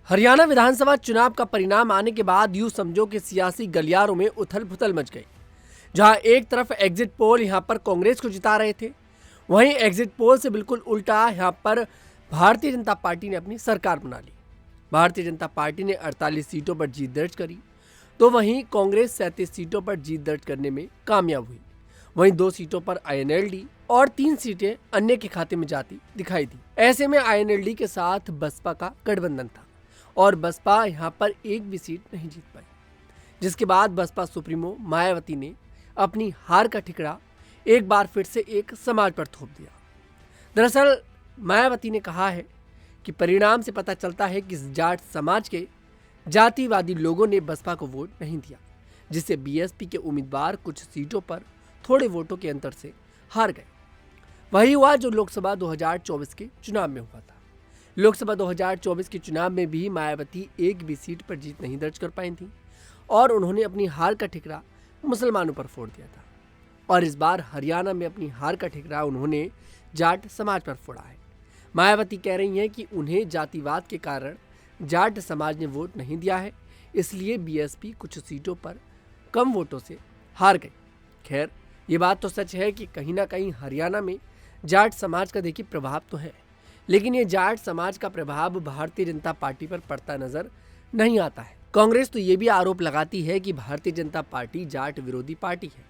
हरियाणा विधानसभा चुनाव का परिणाम आने के बाद यूं समझो कि सियासी गलियारों में उथल पुथल मच गई। जहां एक तरफ एग्जिट पोल यहां पर कांग्रेस को जिता रहे थे, वहीं एग्जिट पोल से बिल्कुल उल्टा यहां पर भारतीय जनता पार्टी ने अपनी सरकार बना ली। भारतीय जनता पार्टी ने 48 सीटों पर जीत दर्ज करी, तो वहीं कांग्रेस 37 सीटों पर जीत दर्ज करने में कामयाब हुई। वहीं 2 सीटों पर आईएनएलडी और 3 सीटें अन्य के खाते में जाती दिखाई दी। ऐसे में आईएनएलडी के साथ बसपा का गठबंधन था और बसपा यहां पर एक भी सीट नहीं जीत पाई, जिसके बाद बसपा सुप्रीमो मायावती ने अपनी हार का ठिकरा एक बार फिर से एक समाज पर थोप दिया। दरअसल मायावती ने कहा है कि परिणाम से पता चलता है कि जाट समाज के जातिवादी लोगों ने बसपा को वोट नहीं दिया, जिससे बीएसपी के उम्मीदवार कुछ सीटों पर थोड़े वोटों के अंतर से हार गए। वही हुआ जो लोकसभा 2024 के चुनाव में हुआ था। लोकसभा 2024 के चुनाव में भी मायावती एक भी सीट पर जीत नहीं दर्ज कर पाई थी और उन्होंने अपनी हार का ठिकरा मुसलमानों पर फोड़ दिया था। और इस बार हरियाणा में अपनी हार का ठिकरा उन्होंने जाट समाज पर फोड़ा है। मायावती कह रही हैं कि उन्हें जातिवाद के कारण जाट समाज ने वोट नहीं दिया है, इसलिए बीएसपी कुछ सीटों पर कम वोटों से हार गई। खैर, ये बात तो सच है कि कहीं ना कहीं हरियाणा में जाट समाज का देखिए प्रभाव तो है, लेकिन ये जाट समाज का प्रभाव भारतीय जनता पार्टी पर पड़ता नजर नहीं आता है। कांग्रेस तो ये भी आरोप लगाती है कि भारतीय जनता पार्टी जाट विरोधी पार्टी है,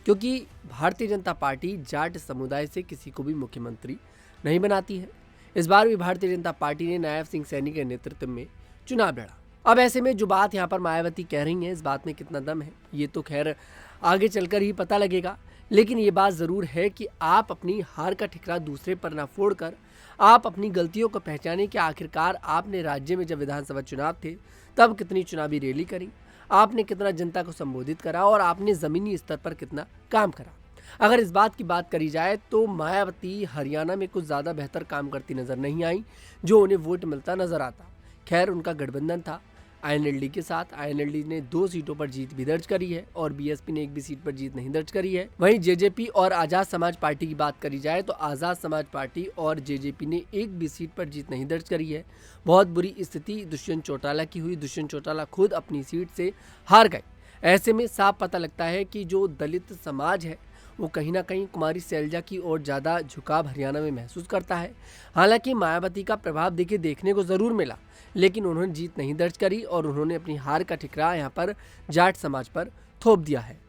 क्योंकि भारतीय जनता पार्टी जाट समुदाय से किसी को भी मुख्यमंत्री नहीं बनाती है। इस बार भी भारतीय जनता पार्टी ने नायब सिंह सैनी के नेतृत्व में चुनाव लड़ा। अब ऐसे में जो बात यहाँ पर मायावती कह रही है, इस बात में कितना दम है ये तो खैर आगे चलकर ही पता लगेगा, लेकिन ये बात ज़रूर है कि आप अपनी हार का ठिकरा दूसरे पर ना फोड़कर आप अपनी गलतियों को पहचानें कि आखिरकार आपने राज्य में जब विधानसभा चुनाव थे तब कितनी चुनावी रैली करी, आपने कितना जनता को संबोधित करा और आपने ज़मीनी स्तर पर कितना काम करा। अगर इस बात की बात करी जाए तो मायावती हरियाणा में कुछ ज़्यादा बेहतर काम करती नज़र नहीं आई जो उन्हें वोट मिलता नज़र आता। खैर, उनका गठबंधन था आईएनएलडी के साथ। आईएनएलडी ने 2 सीटों पर जीत भी दर्ज करी है और बीएसपी ने एक भी सीट पर जीत नहीं दर्ज करी है। वहीं जेजेपी और आज़ाद समाज पार्टी की बात करी जाए तो आज़ाद समाज पार्टी और जेजेपी ने एक भी सीट पर जीत नहीं दर्ज करी है। बहुत बुरी स्थिति दुष्यंत चौटाला की हुई। दुष्यंत चौटाला खुद अपनी सीट से हार गए। ऐसे में साफ पता लगता है कि जो दलित समाज है वो कहीं ना कहीं कुमारी शैलजा की ओर ज़्यादा झुकाव हरियाणा में महसूस करता है। हालांकि मायावती का प्रभाव देखने को ज़रूर मिला, लेकिन उन्होंने जीत नहीं दर्ज करी और उन्होंने अपनी हार का ठिकरा यहाँ पर जाट समाज पर थोप दिया है।